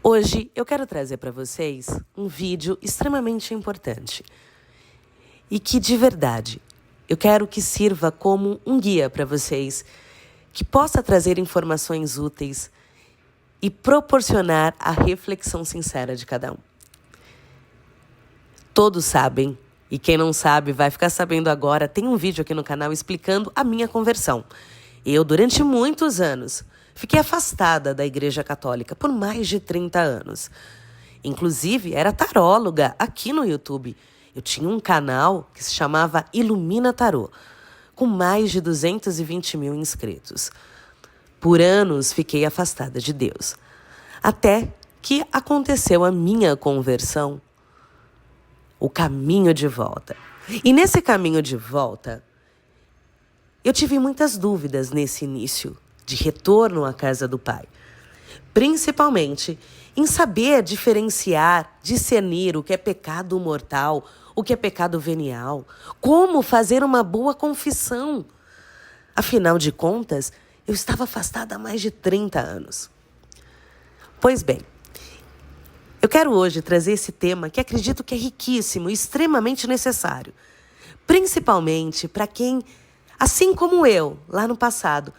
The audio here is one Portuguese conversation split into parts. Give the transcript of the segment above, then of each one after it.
Hoje eu quero trazer para vocês um vídeo extremamente importante e que, de verdade, eu quero que sirva como um guia para vocês, que possa trazer informações úteis e proporcionar a reflexão sincera de cada um. Todos sabem, e quem não sabe vai ficar sabendo agora, tem um vídeo aqui no canal explicando a minha conversão. Eu, durante muitos anos, fiquei afastada da Igreja Católica por mais de 30 anos. Inclusive, era taróloga aqui no YouTube. Eu tinha um canal que se chamava Ilumina Tarô, com mais de 220 mil inscritos. Por anos, fiquei afastada de Deus. Até que aconteceu a minha conversão, o caminho de volta. E nesse caminho de volta, eu tive muitas dúvidas nesse início de retorno à casa do Pai. Principalmente em saber diferenciar, discernir o que é pecado mortal, o que é pecado venial, como fazer uma boa confissão. Afinal de contas, eu estava afastada há mais de 30 anos. Pois bem, eu quero hoje trazer esse tema que acredito que é riquíssimo e extremamente necessário. Principalmente para quem, assim como eu, lá no passado,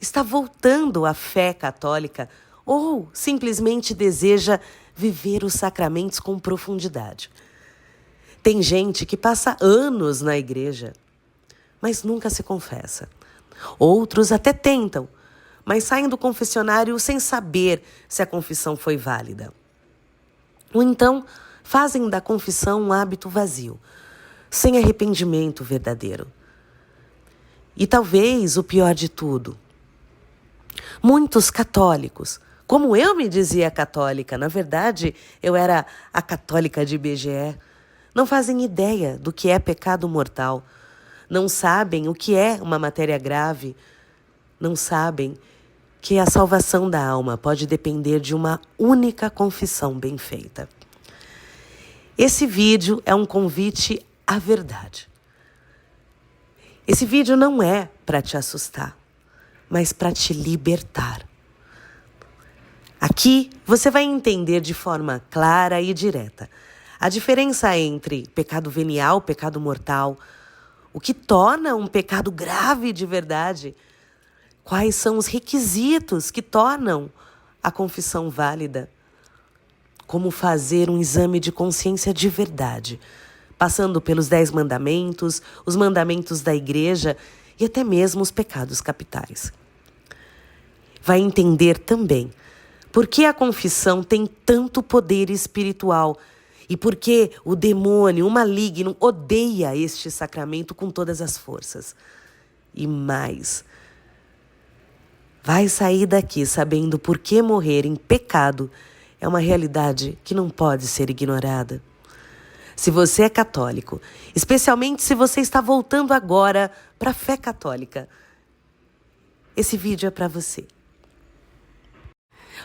está voltando à fé católica ou simplesmente deseja viver os sacramentos com profundidade. Tem gente que passa anos na igreja, mas nunca se confessa. Outros até tentam, mas saem do confessionário sem saber se a confissão foi válida. Ou então fazem da confissão um hábito vazio, sem arrependimento verdadeiro. E talvez o pior de tudo, muitos católicos, como eu me dizia católica, na verdade eu era a católica de IBGE, não fazem ideia do que é pecado mortal, não sabem o que é uma matéria grave, não sabem que a salvação da alma pode depender de uma única confissão bem feita. Esse vídeo é um convite à verdade. Esse vídeo não é para te assustar, mas para te libertar. Aqui você vai entender de forma clara e direta a diferença entre pecado venial, pecado mortal, o que torna um pecado grave de verdade, quais são os requisitos que tornam a confissão válida, como fazer um exame de consciência de verdade, passando pelos 10 mandamentos, os mandamentos da igreja e até mesmo os pecados capitais. Vai entender também por que a confissão tem tanto poder espiritual e por que o demônio, o maligno, odeia este sacramento com todas as forças. E mais, vai sair daqui sabendo por que morrer em pecado é uma realidade que não pode ser ignorada. Se você é católico, especialmente se você está voltando agora para a fé católica, esse vídeo é para você.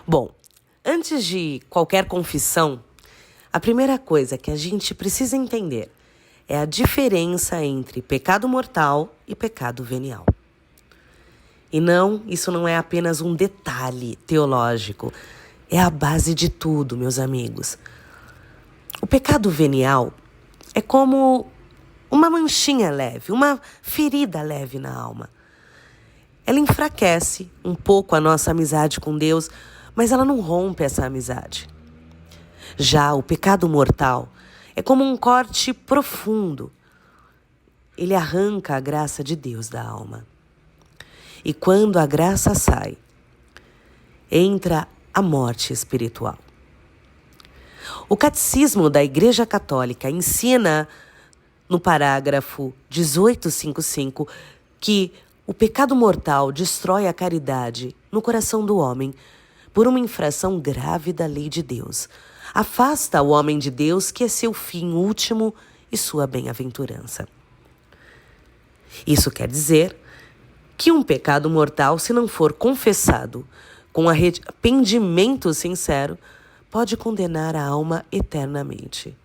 Bom, antes de qualquer confissão, a primeira coisa que a gente precisa entender é a diferença entre pecado mortal e pecado venial. E não, isso não é apenas um detalhe teológico, é a base de tudo, meus amigos. O pecado venial é como uma manchinha leve, uma ferida leve na alma. Ela enfraquece um pouco a nossa amizade com Deus, mas ela não rompe essa amizade. Já o pecado mortal é como um corte profundo. Ele arranca a graça de Deus da alma. E quando a graça sai, entra a morte espiritual. O Catecismo da Igreja Católica ensina, no parágrafo 1855, que o pecado mortal destrói a caridade no coração do homem por uma infração grave da lei de Deus. Afasta o homem de Deus, que é seu fim último e sua bem-aventurança. Isso quer dizer que um pecado mortal, se não for confessado com arrependimento sincero, pode condenar a alma eternamente.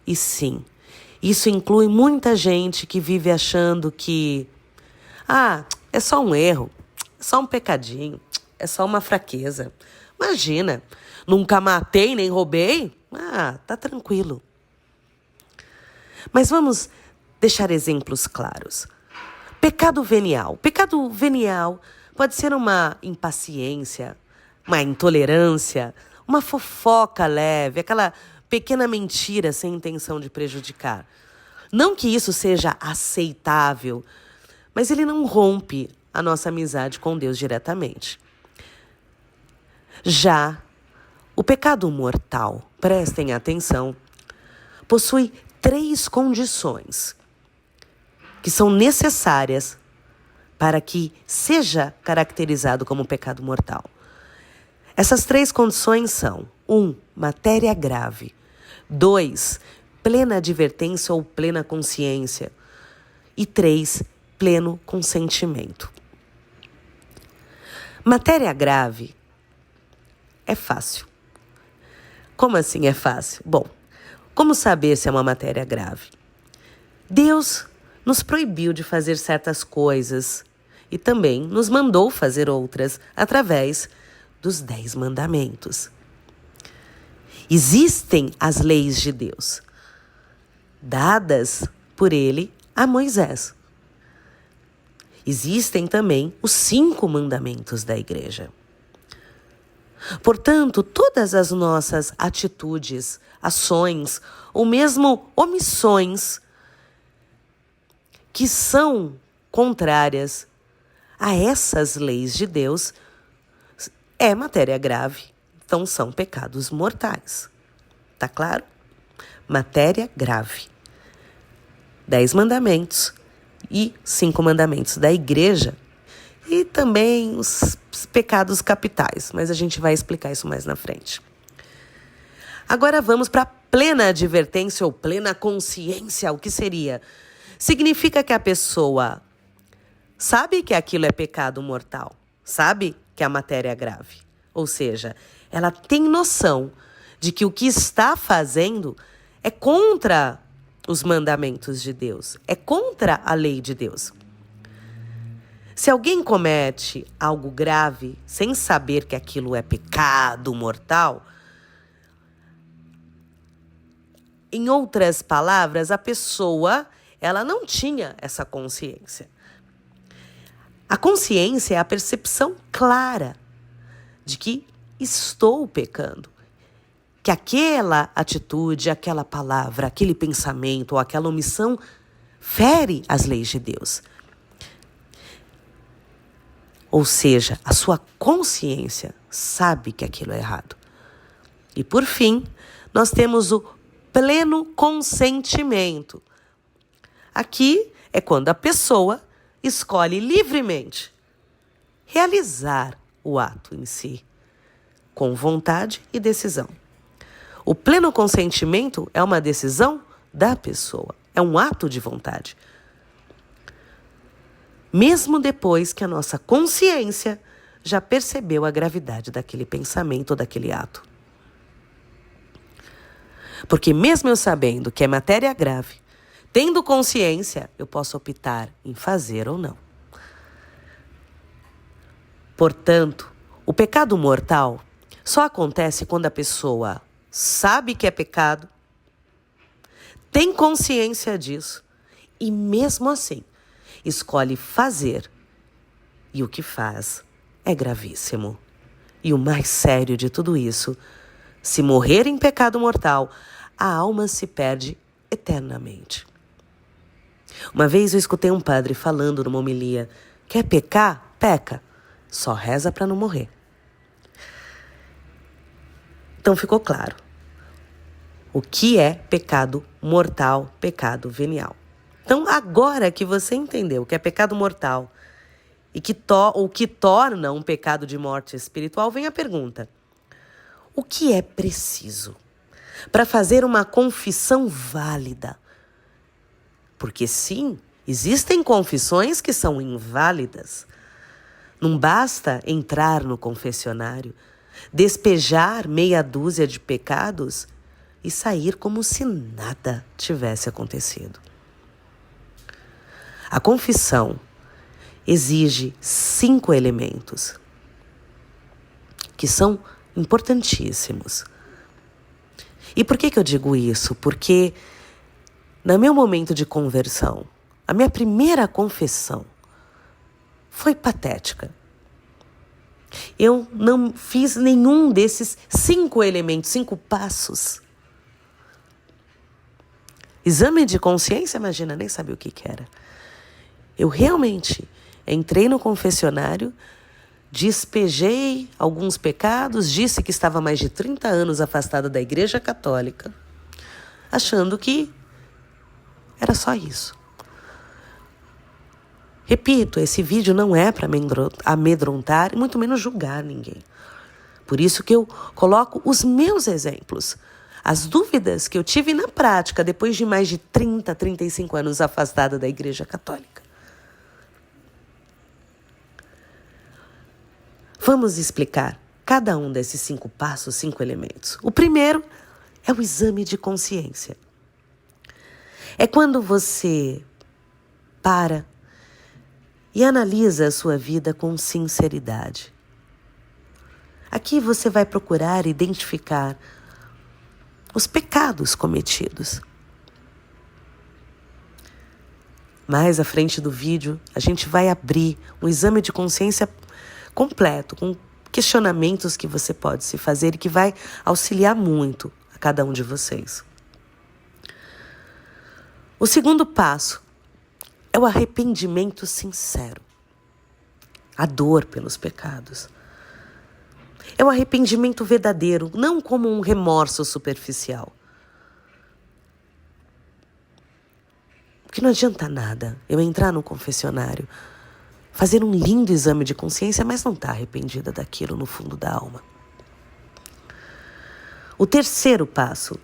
E sim, isso inclui muita gente que vive achando que é só um erro, é só um pecadinho, é só uma fraqueza. Imagina, nunca matei nem roubei? Tá tranquilo. Mas vamos deixar exemplos claros. Pecado venial. Pecado venial pode ser uma impaciência, uma intolerância, uma fofoca leve, aquela pequena mentira sem intenção de prejudicar. Não que isso seja aceitável, mas ele não rompe a nossa amizade com Deus diretamente. Já o pecado mortal, prestem atenção, possui 3 condições que são necessárias para que seja caracterizado como pecado mortal. Essas 3 condições são: 1, matéria grave. 2, plena advertência ou plena consciência. E 3, pleno consentimento. Matéria grave é fácil. Como assim é fácil? Bom, como saber se é uma matéria grave? Deus nos proibiu de fazer certas coisas e também nos mandou fazer outras através dos 10 mandamentos. Existem as leis de Deus, dadas por ele a Moisés. Existem também os 5 mandamentos da igreja. Portanto, todas as nossas atitudes, ações ou mesmo omissões que são contrárias a essas leis de Deus é matéria grave, então são pecados mortais. Tá claro? Matéria grave. 10 mandamentos e 5 mandamentos da igreja e também os pecados capitais, mas a gente vai explicar isso mais na frente. Agora vamos para plena advertência ou plena consciência. O que seria? Significa que a pessoa sabe que aquilo é pecado mortal, sabe que a matéria é grave. Ou seja, ela tem noção de que o que está fazendo é contra os mandamentos de Deus, é contra a lei de Deus. Se alguém comete algo grave sem saber que aquilo é pecado mortal, em outras palavras, a pessoa, ela não tinha essa consciência. A consciência é a percepção clara de que estou pecando, que aquela atitude, aquela palavra, aquele pensamento ou aquela omissão fere as leis de Deus. Ou seja, a sua consciência sabe que aquilo é errado. E por fim, nós temos o pleno consentimento. Aqui é quando a pessoa escolhe livremente realizar o ato em si, com vontade e decisão. O pleno consentimento é uma decisão da pessoa, é um ato de vontade. Mesmo depois que a nossa consciência já percebeu a gravidade daquele pensamento ou daquele ato. Porque mesmo eu sabendo que é matéria grave, tendo consciência, eu posso optar em fazer ou não. Portanto, o pecado mortal só acontece quando a pessoa sabe que é pecado, tem consciência disso e mesmo assim escolhe fazer. E o que faz é gravíssimo. E o mais sério de tudo isso, se morrer em pecado mortal, a alma se perde eternamente. Uma vez eu escutei um padre falando numa homilia: quer pecar? Peca. Só reza para não morrer. Então ficou claro o que é pecado mortal, pecado venial. Então, agora que você entendeu o que é pecado mortal e o que torna um pecado de morte espiritual, vem a pergunta: o que é preciso para fazer uma confissão válida? Porque sim, existem confissões que são inválidas. Não basta entrar no confessionário, despejar meia dúzia de pecados e sair como se nada tivesse acontecido. A confissão exige 5 elementos, que são importantíssimos. E por que eu digo isso? Porque no meu momento de conversão, a minha primeira confissão foi patética. Eu não fiz nenhum desses 5 elementos, 5 passos. Exame de consciência, imagina, nem sabia o que era. Eu realmente entrei no confessionário, despejei alguns pecados, disse que estava mais de 30 anos afastada da Igreja Católica, achando que era só isso. Repito, esse vídeo não é para amedrontar e muito menos julgar ninguém. Por isso que eu coloco os meus exemplos. As dúvidas que eu tive na prática depois de mais de 30, 35 anos afastada da Igreja Católica. Vamos explicar cada um desses 5 passos, 5 elementos. O primeiro é o exame de consciência. É quando você para e analisa a sua vida com sinceridade. Aqui você vai procurar identificar os pecados cometidos. Mais à frente do vídeo, a gente vai abrir um exame de consciência completo, com questionamentos que você pode se fazer e que vai auxiliar muito a cada um de vocês. O segundo passo é o arrependimento sincero. A dor pelos pecados. É o arrependimento verdadeiro, não como um remorso superficial. Porque não adianta nada eu entrar no confessionário, fazer um lindo exame de consciência, mas não estar arrependida daquilo no fundo da alma. O terceiro passo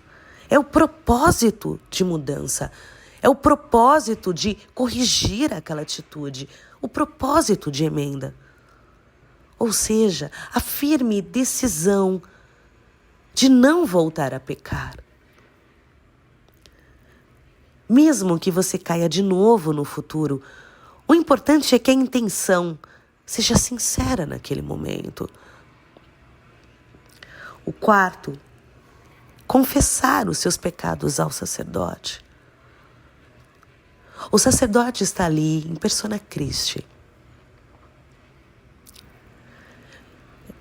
é o propósito de mudança. É o propósito de corrigir aquela atitude, o propósito de emenda. Ou seja, a firme decisão de não voltar a pecar. Mesmo que você caia de novo no futuro, o importante é que a intenção seja sincera naquele momento. O quarto, confessar os seus pecados ao sacerdote. O sacerdote está ali em persona Christi.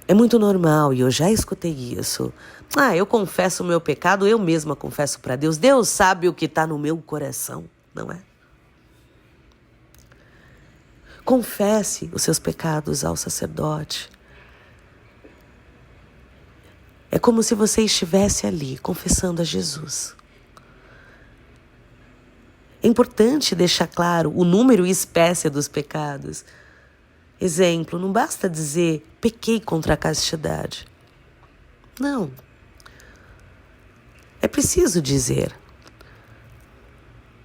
É muito normal, e eu já escutei isso. Eu confesso o meu pecado, eu mesma confesso para Deus. Deus sabe o que está no meu coração, não é? Confesse os seus pecados ao sacerdote. É como se você estivesse ali, confessando a Jesus. É importante deixar claro o número e espécie dos pecados. Exemplo, não basta dizer, pequei contra a castidade. Não. É preciso dizer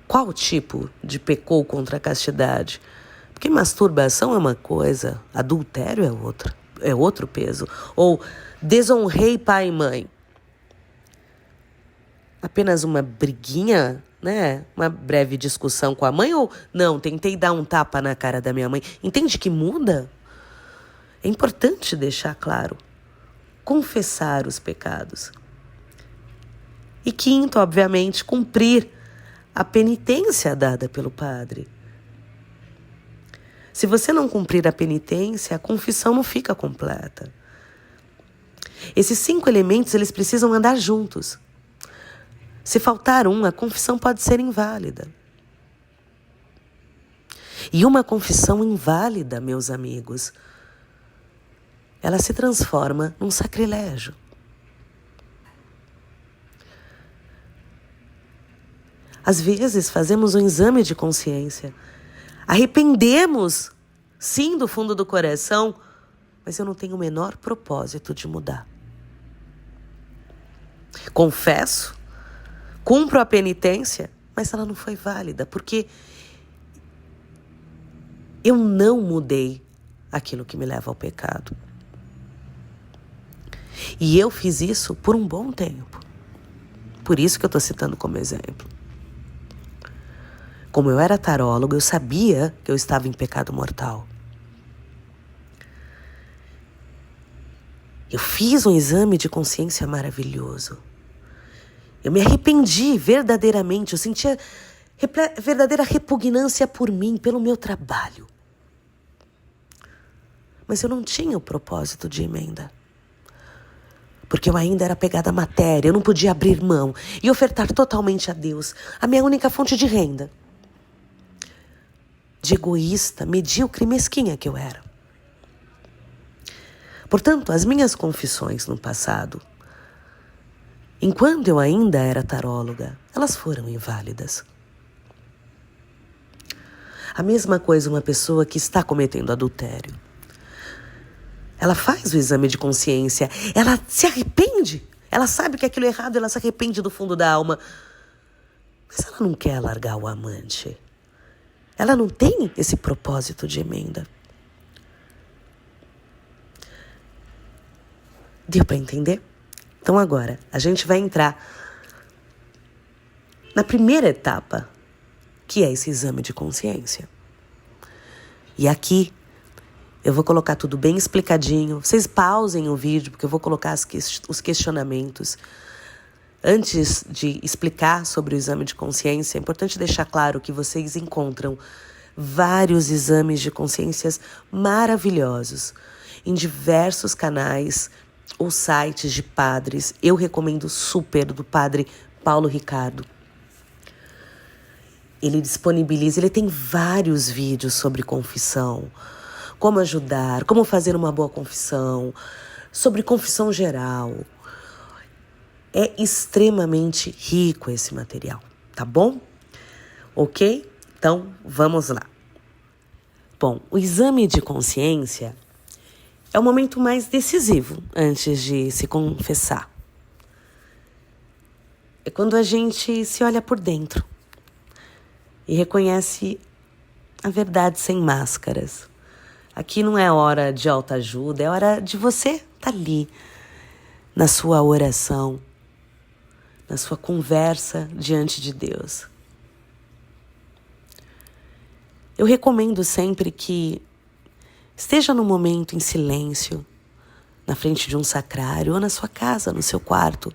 qual tipo de pecou contra a castidade. Porque masturbação é uma coisa, adultério é outra, é outro peso. Ou desonrei pai e mãe. Apenas uma briguinha, né? Uma breve discussão com a mãe, ou não, tentei dar um tapa na cara da minha mãe. Entende que muda? É importante deixar claro. Confessar os pecados. E quinto, obviamente, cumprir a penitência dada pelo padre. Se você não cumprir a penitência, a confissão não fica completa. Esses 5 elementos, eles precisam andar juntos. Se faltar um, a confissão pode ser inválida. E uma confissão inválida, meus amigos, ela se transforma num sacrilégio. Às vezes fazemos um exame de consciência. Arrependemos, sim, do fundo do coração, mas eu não tenho o menor propósito de mudar. Confesso, cumpro a penitência, mas ela não foi válida, porque eu não mudei aquilo que me leva ao pecado. E eu fiz isso por um bom tempo. Por isso que eu estou citando como exemplo. Como eu era tarólogo, eu sabia que eu estava em pecado mortal. Eu fiz um exame de consciência maravilhoso. Eu me arrependi verdadeiramente. Eu sentia verdadeira repugnância por mim, pelo meu trabalho. Mas eu não tinha o propósito de emenda. Porque eu ainda era apegada à matéria. Eu não podia abrir mão e ofertar totalmente a Deus a minha única fonte de renda. De egoísta, medíocre e mesquinha que eu era. Portanto, as minhas confissões no passado, enquanto eu ainda era taróloga, elas foram inválidas. A mesma coisa uma pessoa que está cometendo adultério. Ela faz o exame de consciência, ela se arrepende, ela sabe que aquilo é errado, ela se arrepende do fundo da alma. Mas ela não quer largar o amante. Ela não tem esse propósito de emenda. Deu para entender? Então agora, a gente vai entrar na primeira etapa, que é esse exame de consciência. E aqui, eu vou colocar tudo bem explicadinho. Vocês pausem o vídeo, porque eu vou colocar os questionamentos. Antes de explicar sobre o exame de consciência, é importante deixar claro que vocês encontram vários exames de consciências maravilhosos em diversos canais ou sites de padres. Eu recomendo super do padre Paulo Ricardo. Ele disponibiliza, ele tem vários vídeos sobre confissão, como ajudar, como fazer uma boa confissão, sobre confissão geral. É extremamente rico esse material, tá bom? Ok? Então, vamos lá. Bom, o exame de consciência é o momento mais decisivo antes de se confessar. É quando a gente se olha por dentro e reconhece a verdade sem máscaras. Aqui não é hora de autoajuda, é hora de você estar ali, na sua oração, na sua conversa diante de Deus. Eu recomendo sempre que esteja no momento em silêncio, na frente de um sacrário ou na sua casa, no seu quarto,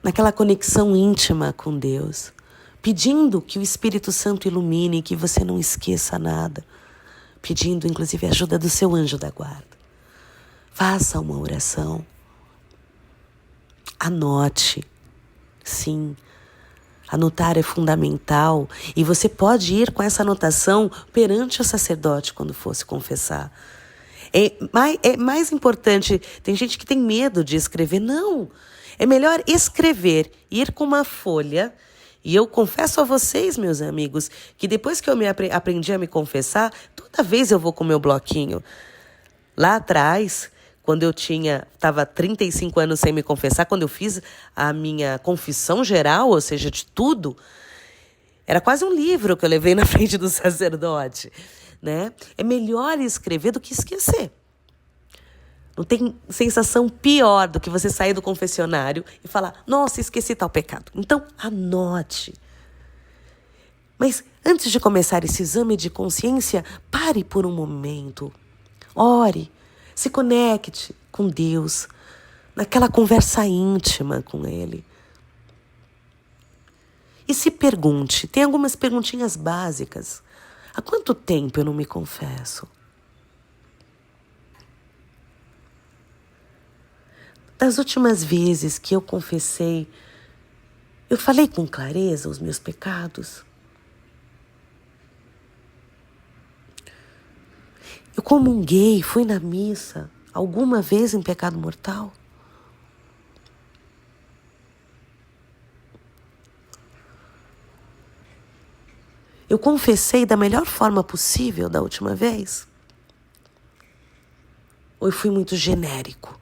naquela conexão íntima com Deus, pedindo que o Espírito Santo ilumine, que você não esqueça nada, pedindo inclusive a ajuda do seu anjo da guarda. Faça uma oração, anote, sim, anotar é fundamental e você pode ir com essa anotação perante o sacerdote quando for se confessar. É mais importante, tem gente que tem medo de escrever, não. É melhor escrever, ir com uma folha. E eu confesso a vocês, meus amigos, que depois que eu aprendi a me confessar, toda vez eu vou com o meu bloquinho. Lá atrás, quando eu estava 35 anos sem me confessar, quando eu fiz a minha confissão geral, ou seja, de tudo, era quase um livro que eu levei na frente do sacerdote, né? É melhor escrever do que esquecer. Não tem sensação pior do que você sair do confessionário e falar, nossa, esqueci tal pecado. Então, anote. Mas antes de começar esse exame de consciência, pare por um momento. Ore, se conecte com Deus, naquela conversa íntima com Ele. E se pergunte, tem algumas perguntinhas básicas. Há quanto tempo eu não me confesso? Das últimas vezes que eu confessei, eu falei com clareza os meus pecados? Eu comunguei, fui na missa, alguma vez em pecado mortal? Eu confessei da melhor forma possível da última vez? Ou eu fui muito genérico?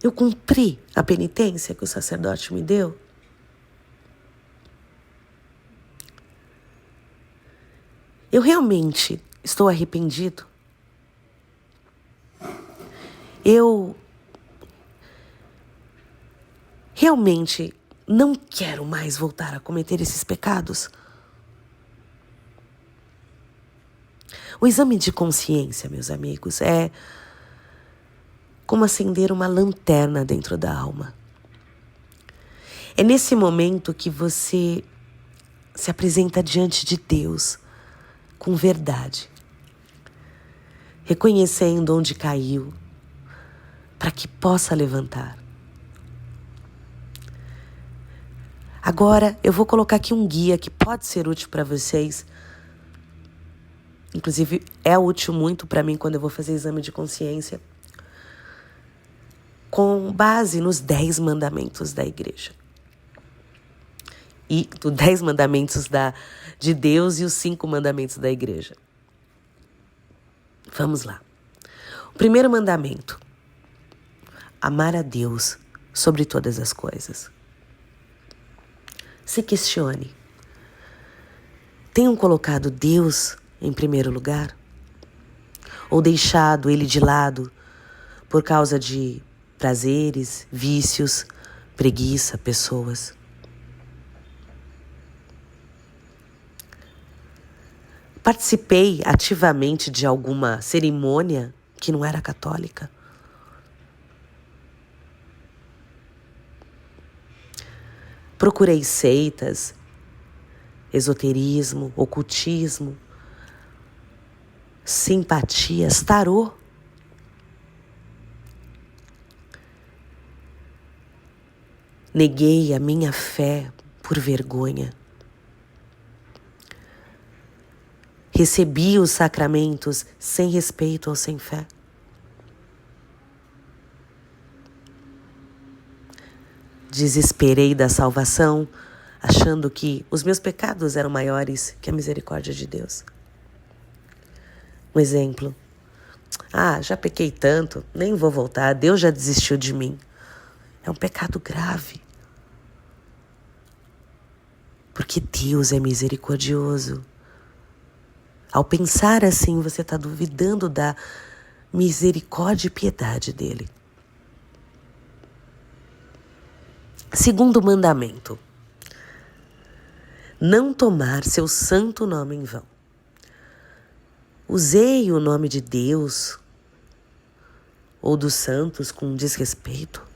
Eu cumpri a penitência que o sacerdote me deu? Eu realmente estou arrependido? Eu realmente não quero mais voltar a cometer esses pecados? O exame de consciência, meus amigos, é como acender uma lanterna dentro da alma. É nesse momento que você se apresenta diante de Deus com verdade, reconhecendo onde caiu, para que possa levantar. Agora, eu vou colocar aqui um guia que pode ser útil para vocês. Inclusive, é útil muito para mim quando eu vou fazer exame de consciência, com base nos 10 mandamentos da igreja. E dos 10 mandamentos de Deus e os 5 mandamentos da igreja. Vamos lá. O primeiro mandamento: amar a Deus sobre todas as coisas. Se questione. Tenham colocado Deus em primeiro lugar? Ou deixado Ele de lado por causa de prazeres, vícios, preguiça, pessoas? Participei ativamente de alguma cerimônia que não era católica? Procurei seitas, esoterismo, ocultismo, simpatias, tarô? Neguei a minha fé por vergonha? Recebi os sacramentos sem respeito ou sem fé? Desesperei da salvação, achando que os meus pecados eram maiores que a misericórdia de Deus. Um exemplo: já pequei tanto, nem vou voltar, Deus já desistiu de mim. É um pecado grave. Porque Deus é misericordioso. Ao pensar assim, você está duvidando da misericórdia e piedade dele. Segundo mandamento: não tomar seu santo nome em vão. Usei o nome de Deus ou dos santos com desrespeito?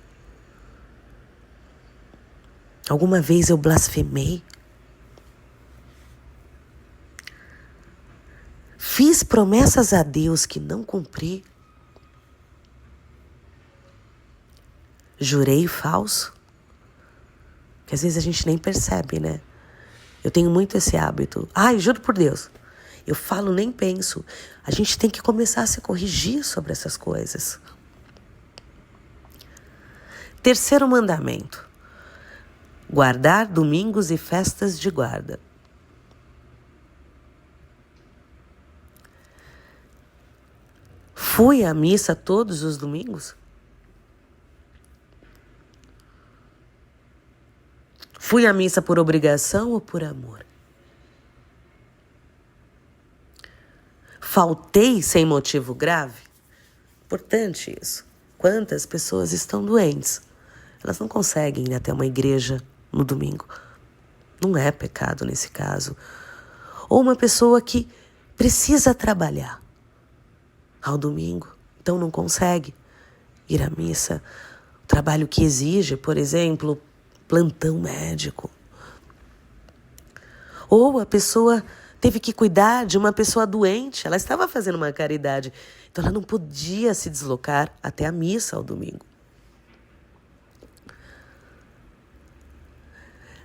Alguma vez eu blasfemei? Fiz promessas a Deus que não cumpri? Jurei falso? Que às vezes a gente nem percebe, né? Eu tenho muito esse hábito. Juro por Deus. Eu falo, nem penso. A gente tem que começar a se corrigir sobre essas coisas. Terceiro mandamento: guardar domingos e festas de guarda. Fui à missa todos os domingos? Fui à missa por obrigação ou por amor? Faltei sem motivo grave? Importante isso. Quantas pessoas estão doentes? Elas não conseguem ir até uma igreja no domingo. Não é pecado nesse caso. Ou uma pessoa que precisa trabalhar ao domingo, então não consegue ir à missa. O trabalho que exige, por exemplo, plantão médico. Ou a pessoa teve que cuidar de uma pessoa doente, ela estava fazendo uma caridade, então ela não podia se deslocar até a missa ao domingo.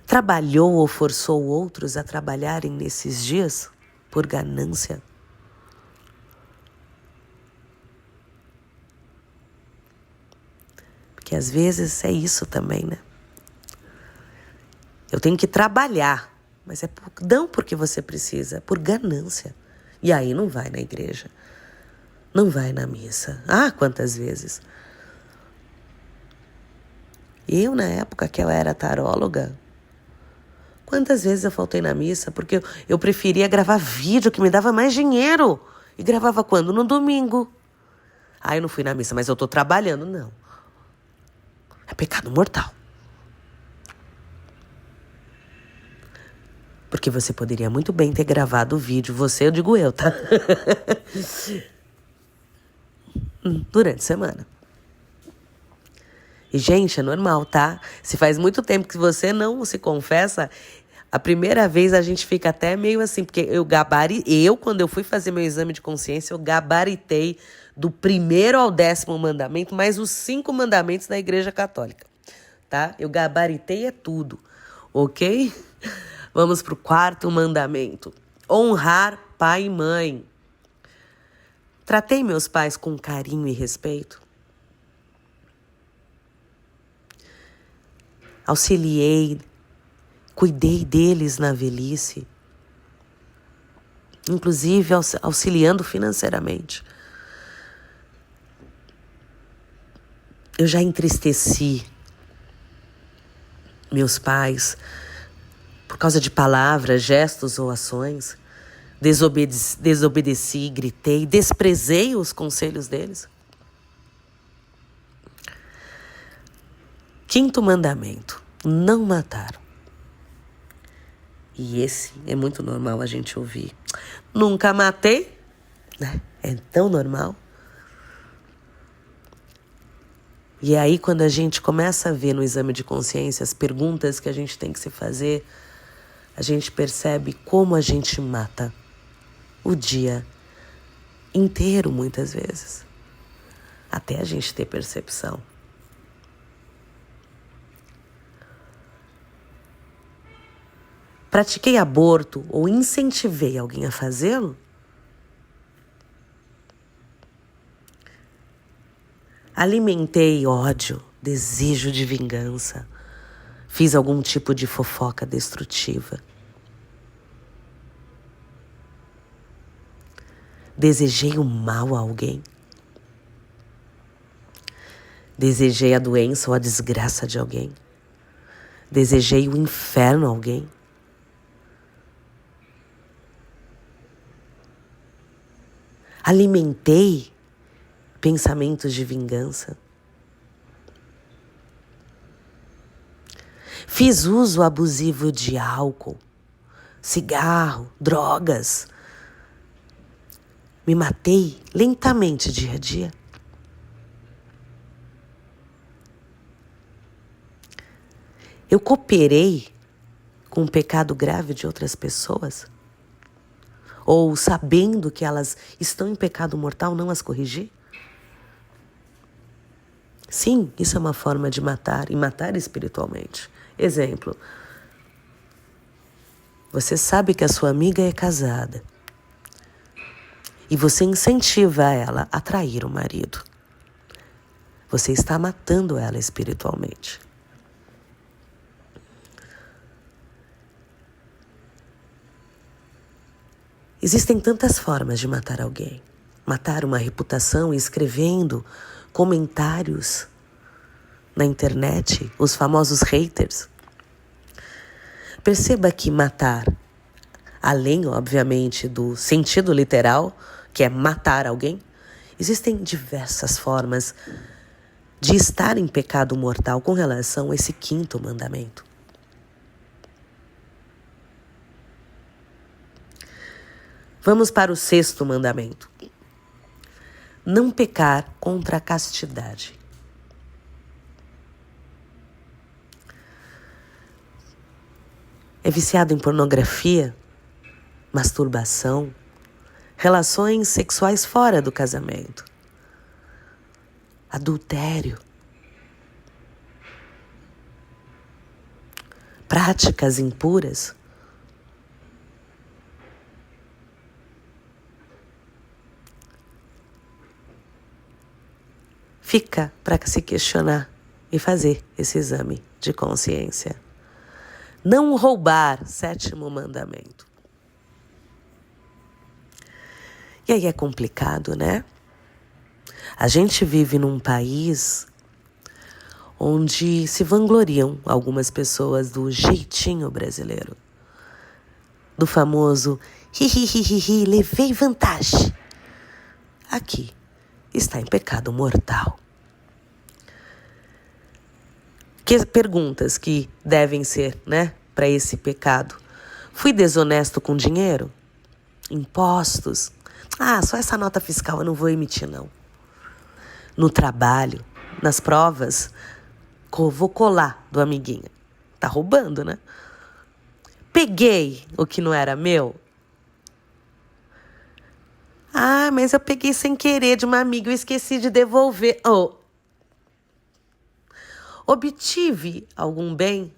Trabalhou ou forçou outros a trabalharem nesses dias por ganância? Porque às vezes é isso também, né? Eu tenho que trabalhar, mas não porque você precisa, por ganância. E aí não vai na igreja, não vai na missa. Quantas vezes? Eu, na época que eu era taróloga, quantas vezes eu faltei na missa porque eu preferia gravar vídeo que me dava mais dinheiro. E gravava quando? No domingo. Eu não fui na missa, mas eu tô trabalhando. Não. É pecado mortal. Porque você poderia muito bem ter gravado o vídeo, você, eu digo eu, tá? Durante a semana. E, gente, é normal, tá? Se faz muito tempo que você não se confessa, a primeira vez a gente fica até meio assim, porque quando eu fui fazer meu exame de consciência, eu gabaritei do 1º ao 10º mandamento, mais os 5 mandamentos da Igreja Católica, tá? Eu gabaritei tudo, ok? Vamos pro 4º mandamento. Honrar pai e mãe. Tratei meus pais com carinho e respeito. Auxiliei, cuidei deles na velhice, inclusive auxiliando financeiramente. Eu já entristeci meus pais por causa de palavras, gestos ou ações. Desobedeci, gritei, desprezei os conselhos deles. 5º mandamento, não matar. E esse é muito normal a gente ouvir. Nunca matei, né? É tão normal. E aí, quando a gente começa a ver no exame de consciência as perguntas que a gente tem que se fazer, a gente percebe como a gente mata o dia inteiro, muitas vezes. Até a gente ter percepção. Pratiquei aborto ou incentivei alguém a fazê-lo? Alimentei ódio, desejo de vingança. Fiz algum tipo de fofoca destrutiva. Desejei o mal a alguém. Desejei a doença ou a desgraça de alguém. Desejei o inferno a alguém. Alimentei pensamentos de vingança. Fiz uso abusivo de álcool, cigarro, drogas. Me matei lentamente dia a dia. Eu cooperei com um pecado grave de outras pessoas? Ou sabendo que elas estão em pecado mortal, não as corrigir? Sim, isso é uma forma de matar, e matar espiritualmente. Exemplo, você sabe que a sua amiga é casada e você incentiva ela a trair o marido. Você está matando ela espiritualmente. Existem tantas formas de matar alguém. Matar uma reputação escrevendo comentários na internet, os famosos haters. Perceba que matar, além, obviamente, do sentido literal, que é matar alguém, existem diversas formas de estar em pecado mortal com relação a esse 5º mandamento. Vamos para o 6º mandamento. Não pecar contra a castidade. É viciado em pornografia, masturbação, relações sexuais fora do casamento, adultério, práticas impuras. Fica para se questionar e fazer esse exame de consciência. Não roubar, 7º mandamento. E aí é complicado, né? A gente vive num país onde se vangloriam algumas pessoas do jeitinho brasileiro. Do famoso hi, levei vantagem. Aqui está em pecado mortal. Que perguntas que devem ser, né, para esse pecado? Fui desonesto com dinheiro? Impostos? Só essa nota fiscal eu não vou emitir, não. No trabalho, nas provas, vou colar do amiguinho. Tá roubando, né? Peguei o que não era meu? Mas eu peguei sem querer de uma amiga e esqueci de devolver. Obtive algum bem?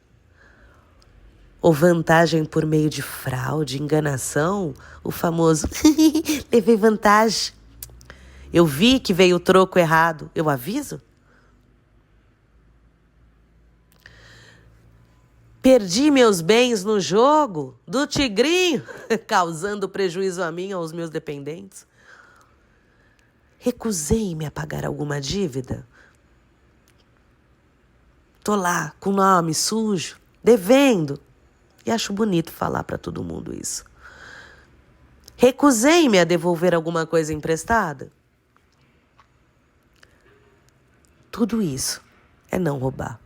Ou vantagem por meio de fraude, enganação? O famoso levei vantagem. Eu vi que veio o troco errado. Eu aviso? Perdi meus bens no jogo do tigrinho, causando prejuízo a mim e aos meus dependentes. Recusei-me a pagar alguma dívida. Tô lá com o nome sujo, devendo. E acho bonito falar para todo mundo isso. Recusei-me a devolver alguma coisa emprestada. Tudo isso é não roubar.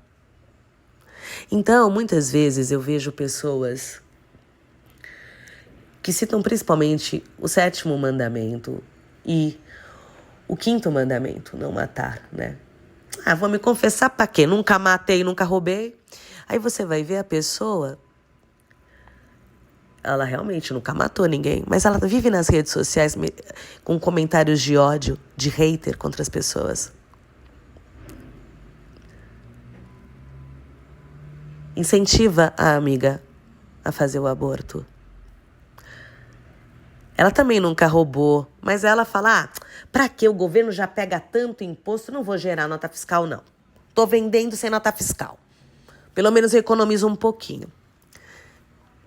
Então, muitas vezes eu vejo pessoas que citam principalmente o 7º mandamento e o 5º mandamento, não matar, né? Vou me confessar pra quê? Nunca matei, nunca roubei. Aí você vai ver a pessoa, ela realmente nunca matou ninguém, mas ela vive nas redes sociais com comentários de ódio, de hater contra as pessoas. Incentiva a amiga a fazer o aborto. Ela também nunca roubou, mas ela fala, pra que o governo já pega tanto imposto, não vou gerar nota fiscal, não. Tô vendendo sem nota fiscal. Pelo menos eu economizo um pouquinho.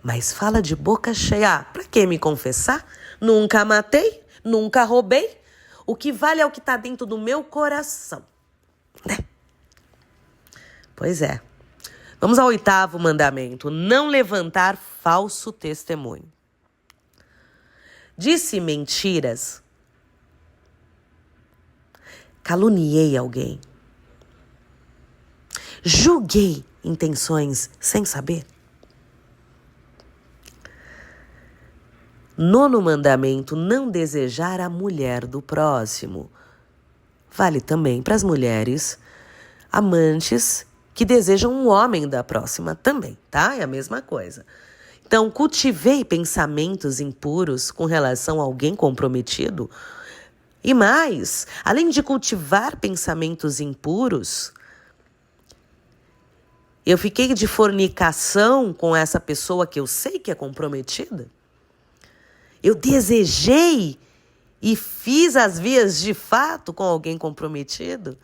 Mas fala de boca cheia. Pra que me confessar? Nunca matei, nunca roubei. O que vale é o que tá dentro do meu coração. Né? Pois é. Vamos ao 8º mandamento. Não levantar falso testemunho. Disse mentiras. Caluniei alguém. Julguei intenções sem saber. 9º mandamento. Não desejar a mulher do próximo. Vale também para as mulheres amantes que desejam um homem da próxima também, tá? É a mesma coisa. Então, cultivei pensamentos impuros com relação a alguém comprometido. E mais, além de cultivar pensamentos impuros, eu fiquei de fornicação com essa pessoa que eu sei que é comprometida. Eu desejei e fiz as vias de fato com alguém comprometido.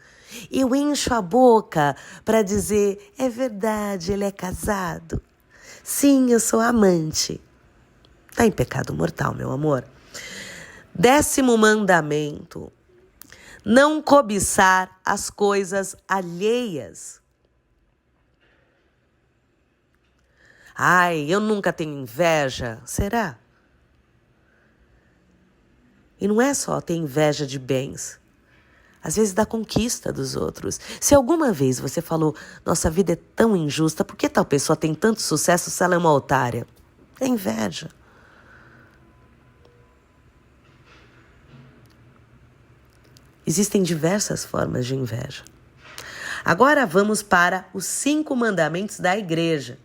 Eu encho a boca para dizer, é verdade, ele é casado. Sim, eu sou amante. Tá em pecado mortal, meu amor. 10º mandamento. Não cobiçar as coisas alheias. Eu nunca tenho inveja. Será? E não é só ter inveja de bens. Às vezes da conquista dos outros. Se alguma vez você falou, nossa vida é tão injusta, por que tal pessoa tem tanto sucesso se ela é uma otária? É inveja. Existem diversas formas de inveja. Agora vamos para os 5 mandamentos da igreja.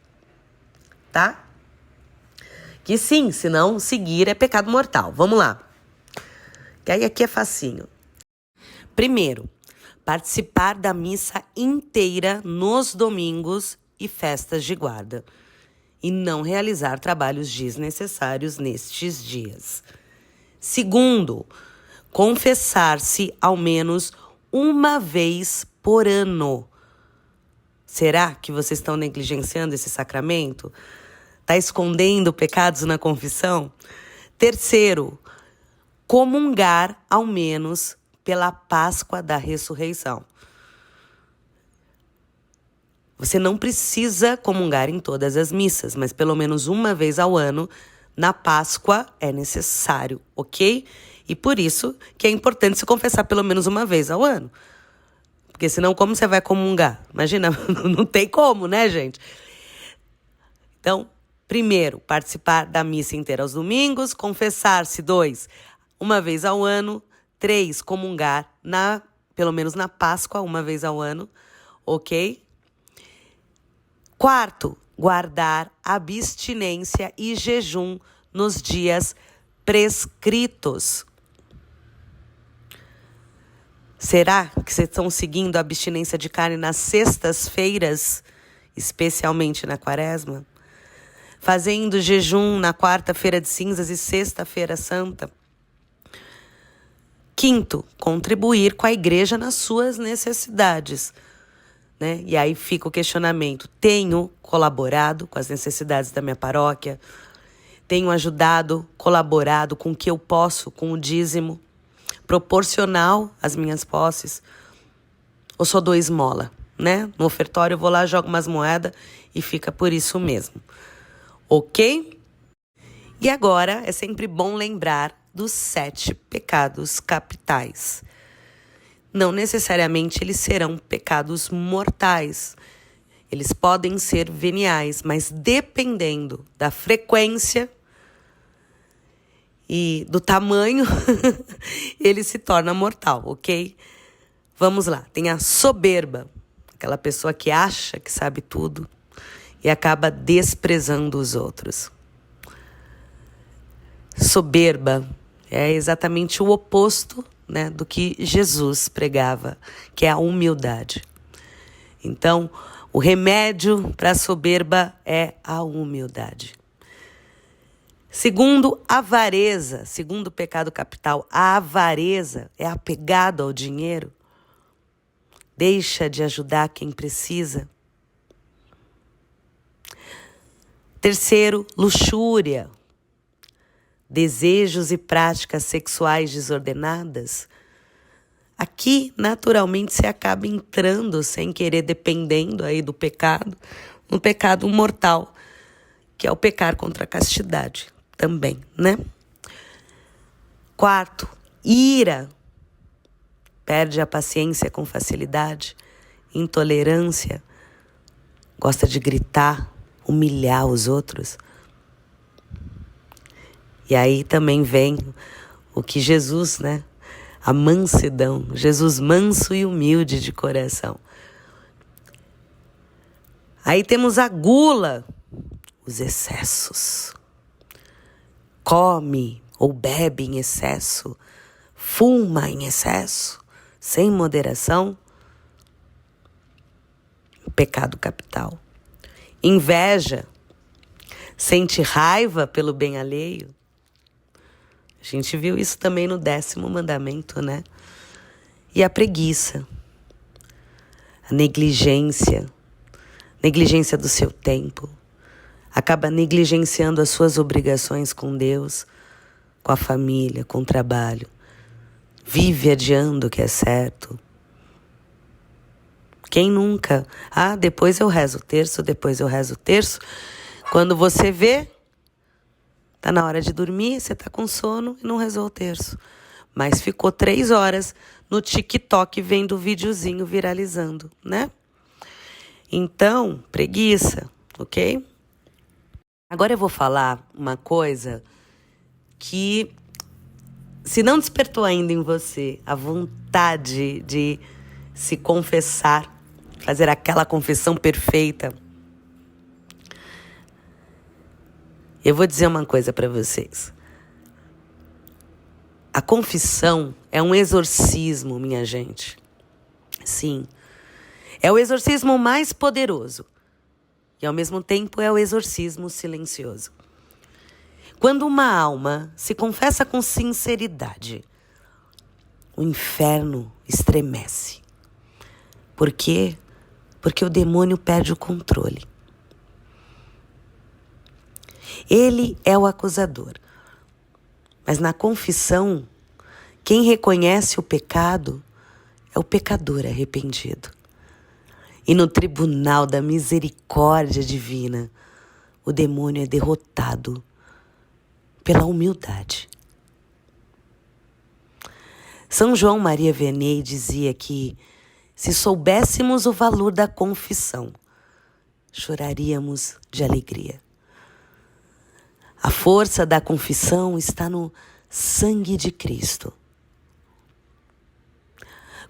Tá? Que sim, se não seguir é pecado mortal. Vamos lá. Que aí aqui é facinho. Primeiro, participar da missa inteira nos domingos e festas de guarda. E não realizar trabalhos desnecessários nestes dias. Segundo, confessar-se ao menos uma vez por ano. Será que vocês estão negligenciando esse sacramento? Está escondendo pecados na confissão? Terceiro, comungar ao menos pela Páscoa da Ressurreição. Você não precisa comungar em todas as missas, mas pelo menos uma vez ao ano, na Páscoa, é necessário, ok? E por isso que é importante se confessar pelo menos uma vez ao ano. Porque senão como você vai comungar? Imagina, não tem como, né, gente? Então, 1, participar da missa inteira aos domingos. Confessar-se. 2, uma vez ao ano. 3, comungar, pelo menos na Páscoa, uma vez ao ano. Ok? 4, guardar abstinência e jejum nos dias prescritos. Será que vocês estão seguindo a abstinência de carne nas sextas-feiras, especialmente na Quaresma? Fazendo jejum na quarta-feira de cinzas e sexta-feira santa? 5, contribuir com a igreja nas suas necessidades. Né? E aí fica o questionamento. Tenho colaborado com as necessidades da minha paróquia? Tenho ajudado, colaborado com o que eu posso, com o dízimo, proporcional às minhas posses? Ou só dou esmola? Né? No ofertório eu vou lá, jogo umas moedas e fica por isso mesmo. Ok? E agora é sempre bom lembrar dos 7 pecados capitais. Não necessariamente eles serão pecados mortais. Eles podem ser veniais, mas dependendo da frequência e do tamanho, ele se torna mortal, ok? Vamos lá. Tem a soberba, aquela pessoa que acha que sabe tudo e acaba desprezando os outros. Soberba é exatamente o oposto, né, do que Jesus pregava, que é a humildade. Então, o remédio para a soberba é a humildade. 2, avareza. 2º pecado capital, a avareza é apegado ao dinheiro. Deixa de ajudar quem precisa. 3, luxúria. Desejos e práticas sexuais desordenadas. Aqui, naturalmente, você acaba entrando sem querer, dependendo aí do pecado, no pecado mortal, que é o pecar contra a castidade também, né? 4, ira. Perde a paciência com facilidade. Intolerância. Gosta de gritar, humilhar os outros. E aí também vem o que Jesus, né? A mansidão. Jesus manso e humilde de coração. Aí temos a gula, os excessos. Come ou bebe em excesso, fuma em excesso, sem moderação. Pecado capital. Inveja. Sente raiva pelo bem alheio. A gente viu isso também no 10º mandamento, né? E a preguiça, a negligência do seu tempo, acaba negligenciando as suas obrigações com Deus, com a família, com o trabalho. Vive adiando o que é certo. Quem nunca? Depois eu rezo o terço. Quando você vê, tá na hora de dormir, você tá com sono e não rezou o terço. Mas ficou 3 horas no TikTok vendo o videozinho viralizando, né? Então, preguiça, ok? Agora eu vou falar uma coisa que, se não despertou ainda em você a vontade de se confessar, fazer aquela confissão perfeita, eu vou dizer uma coisa para vocês. A confissão é um exorcismo, minha gente. Sim, é o exorcismo mais poderoso. E, ao mesmo tempo, é o exorcismo silencioso. Quando uma alma se confessa com sinceridade, o inferno estremece. Por quê? Porque o demônio perde o controle. Ele é o acusador. Mas na confissão, quem reconhece o pecado é o pecador arrependido. E no tribunal da misericórdia divina, o demônio é derrotado pela humildade. São João Maria Vianney dizia que, se soubéssemos o valor da confissão, choraríamos de alegria. A força da confissão está no sangue de Cristo.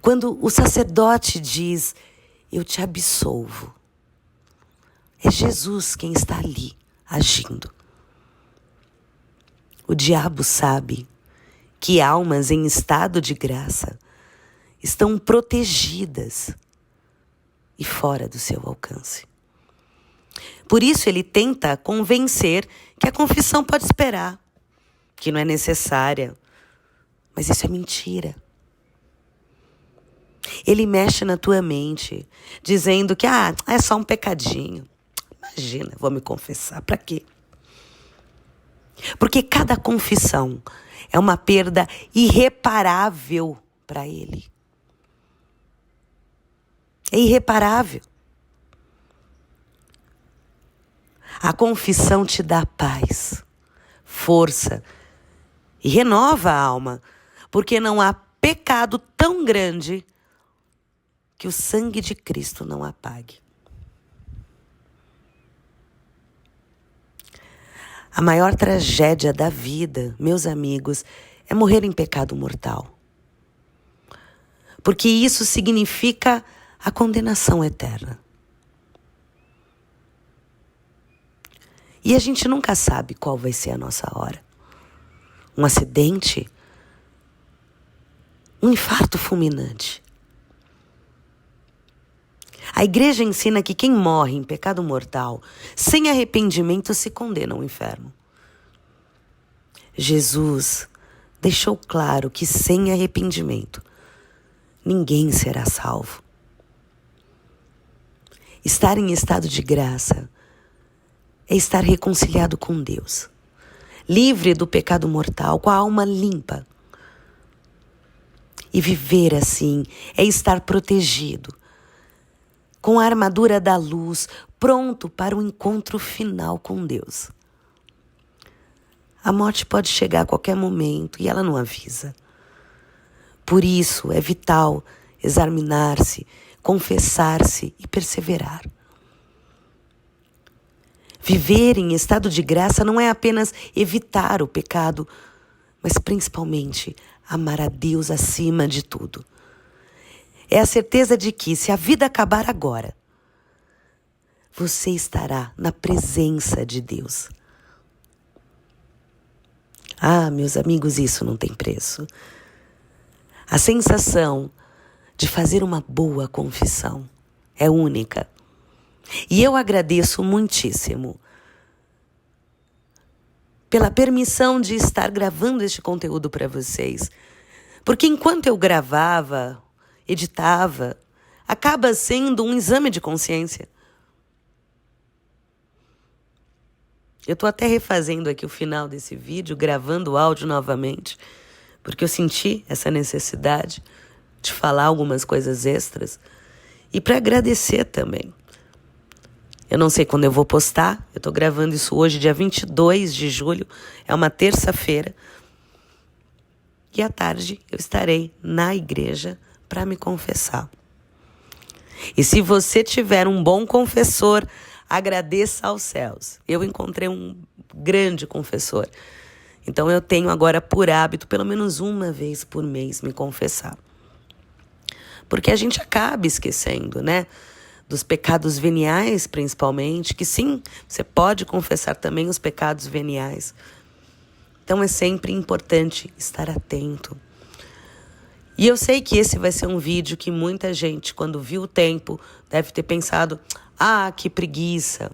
Quando o sacerdote diz, eu te absolvo, é Jesus quem está ali agindo. O diabo sabe que almas em estado de graça estão protegidas e fora do seu alcance. Por isso ele tenta convencer que a confissão pode esperar, que não é necessária. Mas isso é mentira. Ele mexe na tua mente, dizendo que é só um pecadinho. Imagina, vou me confessar, para quê? Porque cada confissão é uma perda irreparável para ele. É irreparável. A confissão te dá paz, força e renova a alma, porque não há pecado tão grande que o sangue de Cristo não apague. A maior tragédia da vida, meus amigos, é morrer em pecado mortal. Porque isso significa a condenação eterna. E a gente nunca sabe qual vai ser a nossa hora. Um acidente, um infarto fulminante. A igreja ensina que quem morre em pecado mortal, sem arrependimento, se condena ao inferno. Jesus deixou claro que sem arrependimento, ninguém será salvo. Estar em estado de graça é estar reconciliado com Deus, livre do pecado mortal, com a alma limpa. E viver assim é estar protegido, com a armadura da luz, pronto para o encontro final com Deus. A morte pode chegar a qualquer momento e ela não avisa. Por isso é vital examinar-se, confessar-se e perseverar. Viver em estado de graça não é apenas evitar o pecado, mas principalmente amar a Deus acima de tudo. É a certeza de que, se a vida acabar agora, você estará na presença de Deus. Meus amigos, isso não tem preço. A sensação de fazer uma boa confissão é única. E eu agradeço muitíssimo pela permissão de estar gravando este conteúdo para vocês. Porque enquanto eu gravava, editava, acaba sendo um exame de consciência. Eu estou até refazendo aqui o final desse vídeo, gravando o áudio novamente, porque eu senti essa necessidade de falar algumas coisas extras e para agradecer também. Eu não sei quando eu vou postar, eu estou gravando isso hoje, dia 22 de julho, é uma terça-feira. E à tarde eu estarei na igreja para me confessar. E se você tiver um bom confessor, agradeça aos céus. Eu encontrei um grande confessor. Então eu tenho agora por hábito, pelo menos uma vez por mês, me confessar. Porque a gente acaba esquecendo, né? Dos pecados veniais, principalmente, que sim, você pode confessar também os pecados veniais. Então é sempre importante estar atento. E eu sei que esse vai ser um vídeo que muita gente, quando viu o tempo, deve ter pensado, que preguiça.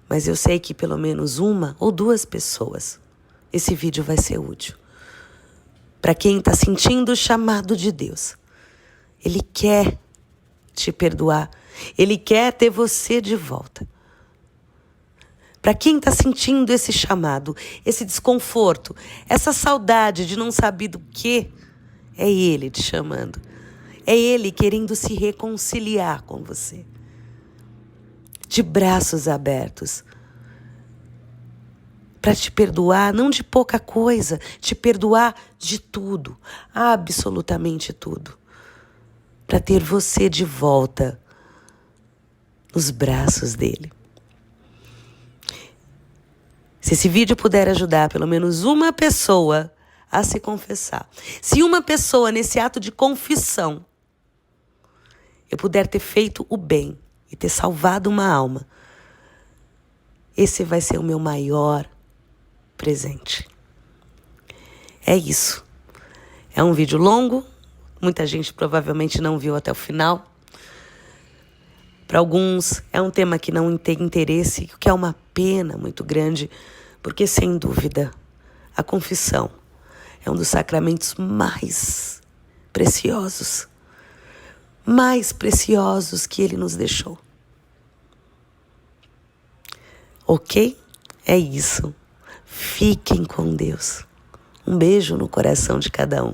Mas eu sei que pelo menos uma ou duas pessoas, esse vídeo vai ser útil. Para quem está sentindo o chamado de Deus. Ele quer te perdoar. Ele quer ter você de volta. Para quem está sentindo esse chamado, esse desconforto, essa saudade de não saber do que, é Ele te chamando. É Ele querendo se reconciliar com você. De braços abertos. Para te perdoar, não de pouca coisa, te perdoar de tudo, absolutamente tudo. Para ter você de volta nos braços dele. Se esse vídeo puder ajudar pelo menos uma pessoa a se confessar, se uma pessoa nesse ato de confissão eu puder ter feito o bem e ter salvado uma alma, esse vai ser o meu maior presente. É isso. É um vídeo longo, muita gente provavelmente não viu até o final. Para alguns é um tema que não tem interesse, o que é uma pena muito grande, porque sem dúvida a confissão é um dos sacramentos mais preciosos que Ele nos deixou. Ok? É isso. Fiquem com Deus. Um beijo no coração de cada um.